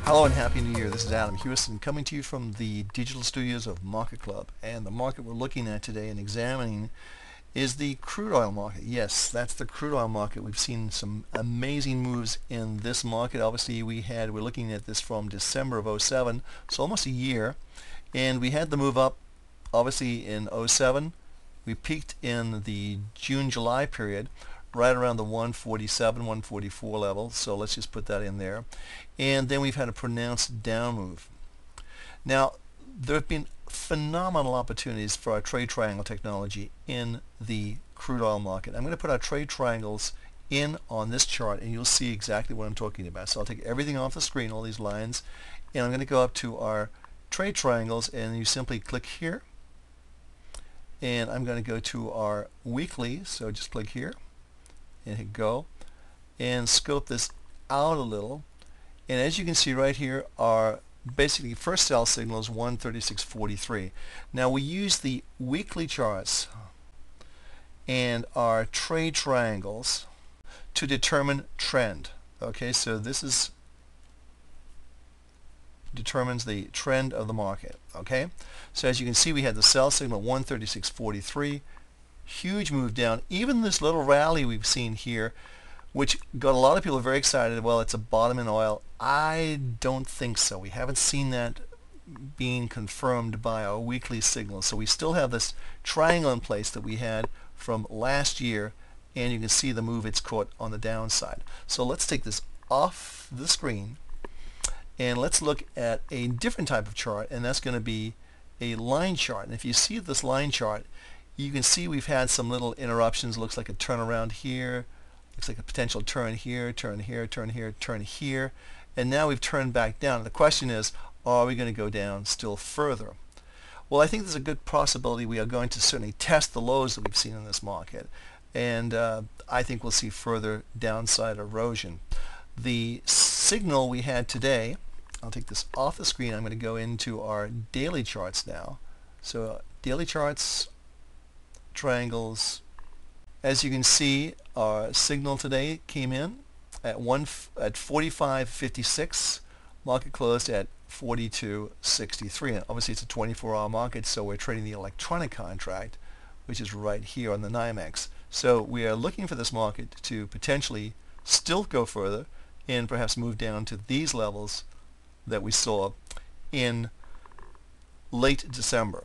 Hello and Happy New Year. This is Adam Hewison coming to you from the digital studios of Market Club. And the market we're looking at today and examining is the crude oil market. Yes, that's the crude oil market. We've seen some amazing moves in this market. Obviously, we're looking at this from December of '07, so almost a year. And we had the move up, obviously, in '07. We peaked in the June-July period, right around the 147, 144 level. So let's just put that in there. And then we've had a pronounced down move. Now, there have been phenomenal opportunities for our trade triangle technology in the crude oil market. I'm going to put our trade triangles in on this chart and you'll see exactly what I'm talking about. So I'll take everything off the screen, all these lines, and I'm going to go up to our trade triangles and you simply click here. And I'm going to go to our weekly, so just click here and hit go and scope this out a little. And as you can see right here, our basically first sell signal is 136.43. Now we use the weekly charts and our trade triangles to determine trend. Okay, so this determines the trend of the market. Okay, so as you can see, we had the sell signal 136.43, huge move down. Even this little rally we've seen here, which got a lot of people very excited. Well, it's a bottom in oil. I don't think so. We haven't seen that being confirmed by our weekly signal. So we still have this triangle in place that we had from last year, and you can see the move it's caught on the downside. So let's take this off the screen and let's look at a different type of chart, and that's going to be a line chart. And if you see this line chart, you can see we've had some little interruptions. Looks like a turnaround here. Looks like a potential turn here, turn here, turn here, turn here. And now we've turned back down. The question is, are we going to go down still further? Well, I think there's a good possibility we are going to certainly test the lows that we've seen in this market. And I think we'll see further downside erosion. The signal we had today, I'll take this off the screen. I'm going to go into our daily charts now. So daily charts, triangles. As you can see, our signal today came in at 45.56. Market closed at 42.63. And obviously, it's a 24-hour market, so we're trading the electronic contract, which is right here on the NYMEX. So we are looking for this market to potentially still go further and perhaps move down to these levels that we saw in late December.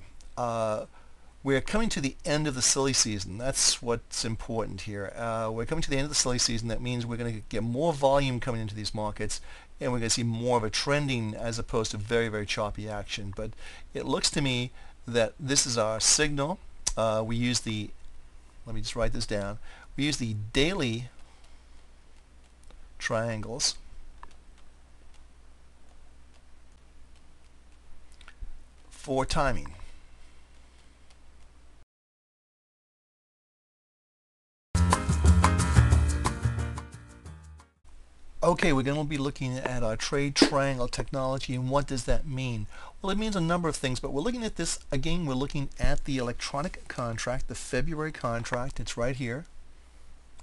We're coming to the end of the silly season. That's what's important here. We're coming to the end of the silly season. That means we're going to get more volume coming into these markets, and we're going to see more of a trending as opposed to very, very choppy action. But it looks to me that this is our signal. We use the, let me just write this down. We use the daily triangles for timing. Okay, we're going to be looking at our trade triangle technology, and what does that mean? Well, it means a number of things, but we're looking at this, again, we're looking at the electronic contract, the February contract. It's right here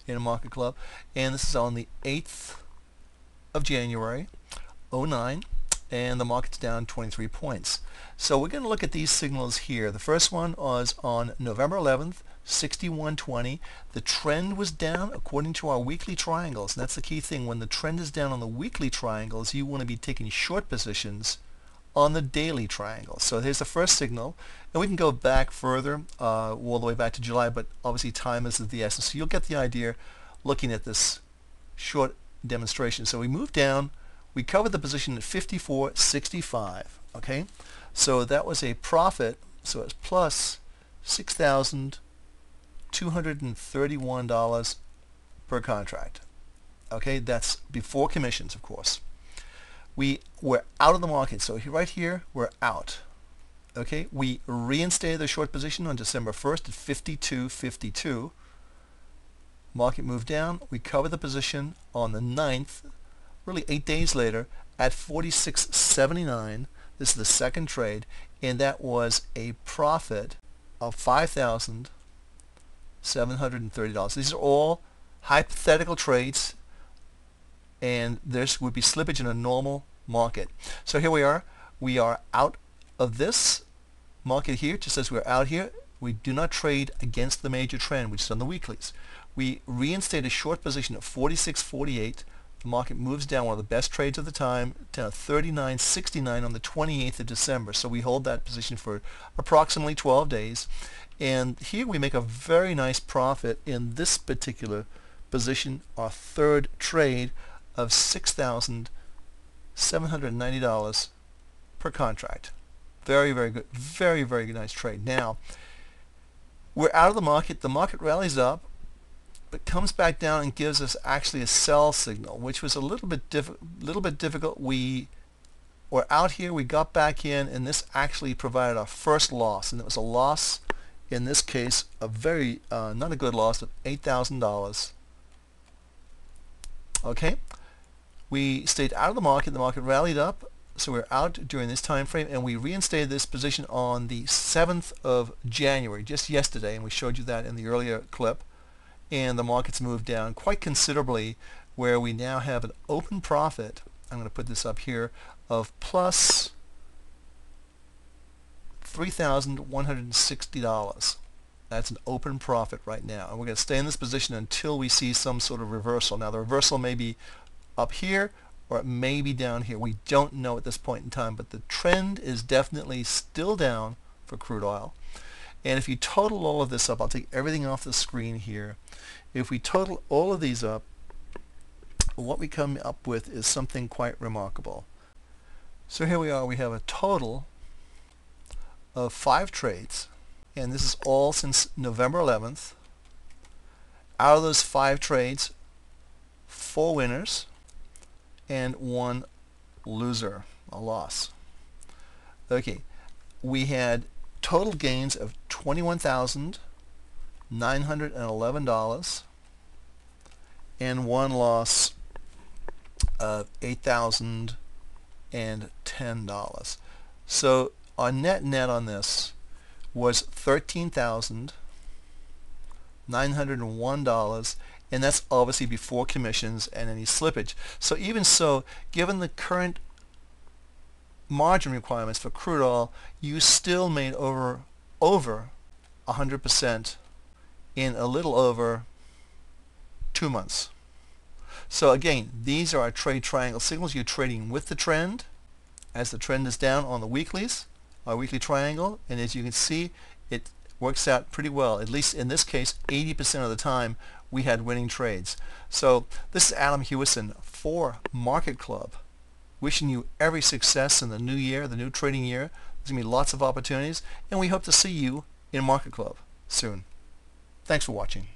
in a Market Club, and this is on the 8th of January, '09, and the market's down 23 points. So we're going to look at these signals here. The first one was on November 11th, 61.20. The trend was down according to our weekly triangles. And that's the key thing. When the trend is down on the weekly triangles, you want to be taking short positions on the daily triangles. So here's the first signal. And we can go back further, all the way back to July, but obviously time is of the essence. So you'll get the idea looking at this short demonstration. So we moved down. We covered the position at 54.65. Okay? So that was a profit. So it's plus $6,231 per contract. Okay, that's before commissions, of course. We were out of the market, so right here we're out. Okay, we reinstated the short position on December 1st at 52.52. Market moved down. We covered the position on the 9th, really 8 days later, at 46.79. This is the second trade, and that was a profit of $5,730. These are all hypothetical trades, and this would be slippage in a normal market. So here we are. We are out of this market here, just as we're out here. We do not trade against the major trend, which is on the weeklies. We reinstate a short position at 46.48. The market moves down, one of the best trades of the time, down 39.69 on the 28th of December. So we hold that position for approximately 12 days. And here we make a very nice profit in this particular position, our third trade of $6,790 per contract. Very, very good. Very, very nice trade. Now, we're out of the market. The market rallies up, but comes back down and gives us actually a sell signal, which was a little bit difficult. We were out here, we got back in, and this actually provided our first loss, and it was a loss, in this case, a very not a good loss of $8,000. Okay, we stayed out of the market. The market rallied up, so we're out during this time frame, and we reinstated this position on the 7th of January, just yesterday, and we showed you that in the earlier clip. And the market's moved down quite considerably, where we now have an open profit, I'm going to put this up here, of plus $3,160. That's an open profit right now, and we're going to stay in this position until we see some sort of reversal. Now the reversal may be up here or it may be down here. We don't know at this point in time, but the trend is definitely still down for crude oil. And if you total all of this up, I'll take everything off the screen here. If we total all of these up, what we come up with is something quite remarkable. So here we are. We have a total of 5 trades, and this is all since November 11th. Out of those 5 trades, 4 winners and 1 loser, a loss. Okay, we had total gains of $21,911 and 1 loss of $8,010. So our net on this was $13,901, and that's obviously before commissions and any slippage. So even so, given the current margin requirements for crude oil, you still made over 100% in a little over 2 months. So again, these are our trade triangle signals. You're trading with the trend as the trend is down on the weeklies, our weekly triangle, and as you can see, it works out pretty well. At least in this case, 80% of the time we had winning trades. So this is Adam Hewison for Market Club, wishing you every success in the new year, the new trading year. There's going to be lots of opportunities, and we hope to see you in Market Club soon. Thanks for watching.